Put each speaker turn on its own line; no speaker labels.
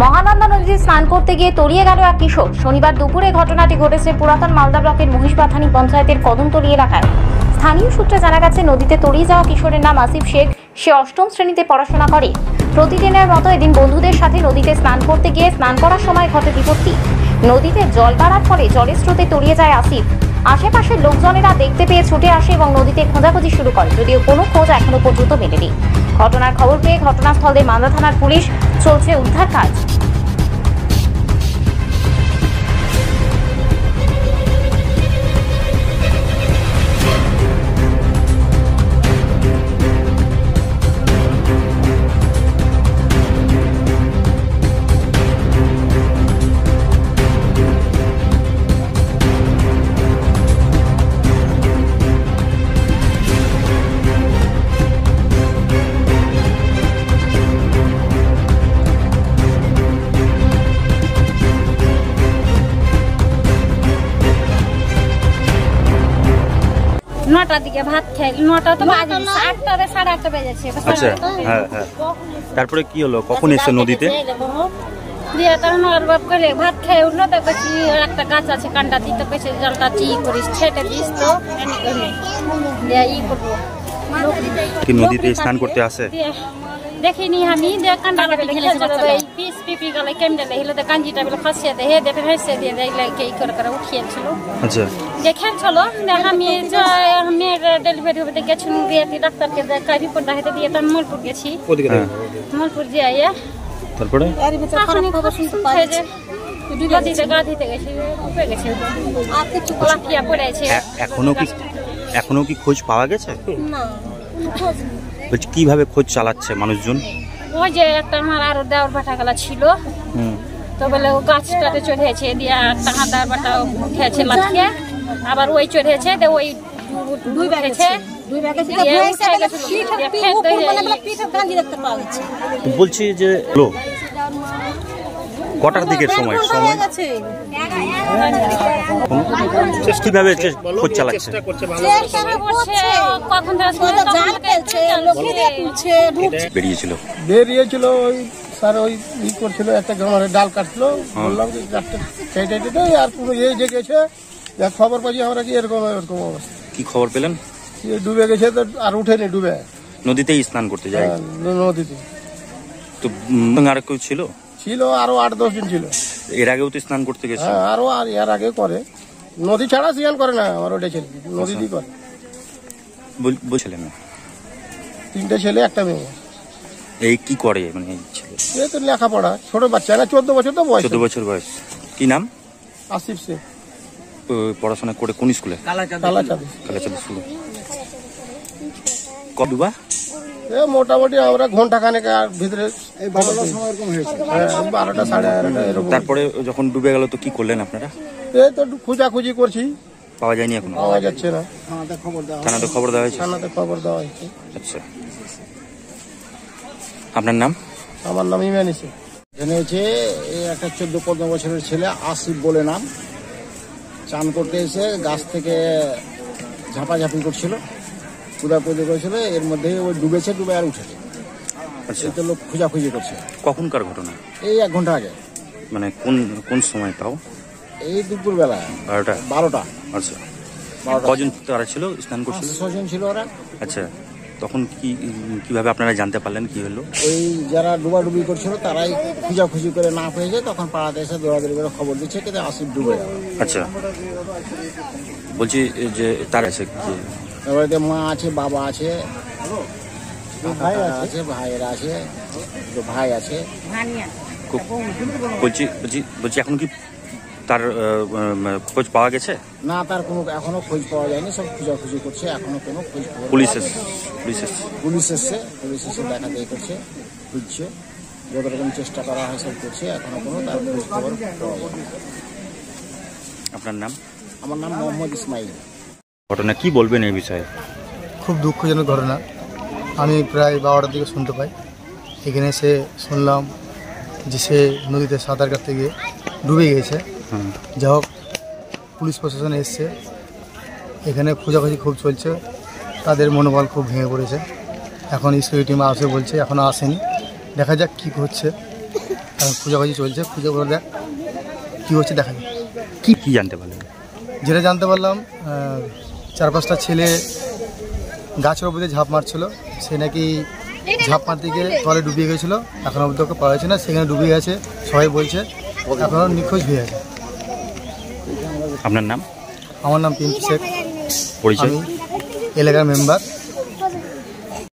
মহানন্দা নদীতে স্নান করতে গিয়ে তলিয়ে গেল এক কিশোর। শনিবার দুপুরে ঘটনাটি ঘটেছে পুরাতন মালদা ব্লকের মহিষবাথানি পঞ্চায়েতের কদমতলী এলাকায়। স্থানীয় সূত্রে জানা গেছে, নদীতে তলিয়ে যাওয়া কিশোরের নাম আসিফ শেখ। সে অষ্টম শ্রেণীতে পড়াশোনা করে। প্রতিদিনের মতো এদিন বন্ধুদের সাথে নদীতে স্নান করতে গিয়ে স্নান করার সময় ঘটে বিপত্তি। নদীতে জল বাড়ার ফলে জলের স্রোতে তলিয়ে যায় আসিফ। আশেপাশের লোকজনেরা দেখতে পেয়ে ছুটে আসে এবং নদীতে খোঁজাখুঁজি শুরু করে, যদিও কোনো খোঁজ এখনো পর্যন্ত মেলেনি। ঘটনার খবর পেয়ে ঘটনাস্থলে মালদা থানার পুলিশ, চলছে উদ্ধার কাজ।
নটার দিকে ভাত খাই, 9টা তো বাজে, 8টা 8:30 বেজেছে।
আচ্ছা, হ্যাঁ হ্যাঁ। তারপরে কি হলো, কখন এসে নদীতে?
দিয়ে তখন ওর বাপ করে ভাত খেয়ে উঠলো, তো বেশি একটা গাছ আছে কান্ডা দিতে, বেশি জলটা ঠিক করিস, ছেটে দিস, তো দিয়ে ই করবো।
কি নদীতে স্নান করতে আসে?
দেখিনি আমি, দিয়ে কান্ডা পিস পিপি গেলে কেমনে হলো, কাঞ্জিটা বেলা ফাঁসিয়ে দেয়, দেখে ভেসে দিয়ে এই করে উঠিয়েছিল।
আচ্ছা,
যে খেলছিল, আমি ডেলিভারি হতে গেছিল, দিয়ে ডাক্তারকে দেখা রিপোর্টটা হেঁটে দিয়ে তার মলপুর গেছি। মলপুর যাই
তারপরে এখনো কি খোঁজ পাওয়া গেছে? বলছি কিভাবে খোঁজ চালাচ্ছে মানুষজন?
ওই যে একটা আমার আরো দেওয়ার বাটা গেলা ছিল, তো বলে ও গাছটাতে চড়েছে, দিয়ে একটা দেওয়ার বাটা উঠেছে লাঠিয়ে, আবার ওই চড়েছে, ওই দুই ব্যাগেছে।
বলছি যে কটার দিকের সময় কিভাবে খোঁজ চালাচ্ছে?
বেরিয়েছিল ওই স্যার, ওই ই করছিল, একটা গামারে ডাল কাটছিল, বললাম যে গাছটা আর পুরো এই যে গেছে, খবর পাচ্ছি আমরা কি এরকম অবস্থা।
কি খবর পেলেন?
ডুবে গেছে, তো আর উঠেনি, ডুবে
নদীতেই স্নান করতে যায়।
নদীতে
তো আর কেউ ছিল?
আরো 8-10 জন ছিল।
এর আগেও তো স্নান করতে গেছে?
আরো আর এর আগে করে, নদী ছাড়া স্নান করে না, আমার ওটা ছেলে নদীতেই করে।
বলছিলেন না?
3টে ছেলে, একটা মেয়ে।
এই কি করে মানে ছেলে?
এই তো লেখাপড়া, ছোট বাচ্চা না, 14 বছর তো বয়স।
14 বছর বয়স। কি নাম?
আসিফ শেখ।
পড়াশোনা করে কোন স্কুলে? কালাচাঁদ স্কুলে। কতবা
মোটামুটি আমরা ঘন্টাখানেক ভিতরে, 12টা 11:30 এরকম।
তারপরে যখন ডুবে গেল তো কি করলেন আপনারা?
এই তো খোঁজাখুঁজি করছি,
পাওয়া যায়নি এখনো?
পাওয়া যাচ্ছে না।
থানাতে খবর দেওয়া হয়েছে?
থানাতে খবর দেওয়া হয়েছে।
আচ্ছা, আপনার নাম?
আমার নাম ইমানিস।
জেনেছে একটা 14-15 বছরের ছেলে আসিফ বলে নাম, চান করতে এসে গাছ থেকে ঝাঁপাঝাঁপি করছিল, কুদাকুদি করেছিল, এর মধ্যে ওই ডুবে আর উঠেছে।
আচ্ছা,
তো লোক খোঁজাখুঁজি করছে।
কখনকার ঘটনা?
এই 1 ঘন্টা আগে।
মানে কোন সময় তাও?
এই দুপুর বেলা 12টা।
আচ্ছা, কজন তারা ছিল স্নান করছিল?
6 জন ছিল ওরা।
আচ্ছা, তখন কিভাবে আপনারা জানতে পারলেন কি হলো?
ওই যারা ডুবাডুবি করছিল তারাই খোঁজাখুঁজি করে না পেয়ে যায়, তখন পাড়াতে এসে দৌড়াদৌড়ি করে খবর দিচ্ছে কিন্তু আসিফ ডুবে গেল।
আচ্ছা, বলছি যে তার আছে কি?
এবারে মা আছে, বাবা আছে, ভাইয়েরা আছে, ভাই আছে।
বলছি এখন কি তার খোঁজ পাওয়া গেছে?
না, তার কোনো এখনো খোঁজ পাওয়া যায়নি, সব খোঁজাখুঁজি করছে, এখনো কোনো খোঁজ পাওয়া।
পুলিশ এসে দেখা দেখি করছে, খুঁজছে, যত রকম চেষ্টা করা হয় সব করছে, এখনো কোনো তার খোঁজ খবর পাওয়া যায়নি। আপনার নাম? আমার নাম মোহাম্মদ ইসমাইল। ঘটনা কি বলবেন এই বিষয়ে?
খুব দুঃখজনক ঘটনা। আমি প্রায় 12টার দিকে শুনতে পাই, এখানে এসে শুনলাম যে সে নদীতে সাঁতার কাটতে গিয়ে ডুবে গেছে। যা হোক, পুলিশ প্রশাসন এসছে, এখানে খোঁজাখুঁজি খুব চলছে, তাদের মনোবল খুব ভেঙে পড়েছে। এখন স্কুল টিম আসে বলছে, এখনও আসেনি, দেখা যাক কী হচ্ছে। এখন খোঁজাখুঁজি চলছে, খুঁজে করে দেখ কী হচ্ছে দেখা যায়।
কি কি জানতে পারলেন?
যেটা জানতে পারলাম 4-5টা ছেলে গাছের উপর দিয়ে ঝাঁপ মারছিল, সে নাকি ঝাঁপ মারতে গিয়ে তলে ডুবিয়ে গেছিলো, এখন অবধি ওকে পাওয়া যাচ্ছে না, সেখানে ডুবিয়ে গেছে সবাই বলছে, এখনও নিখোঁজ হয়ে আছে।
আপনার নাম?
আমার নাম পিন্টু শেখ,
পরিচয়?
আমি এলাকার মেম্বার।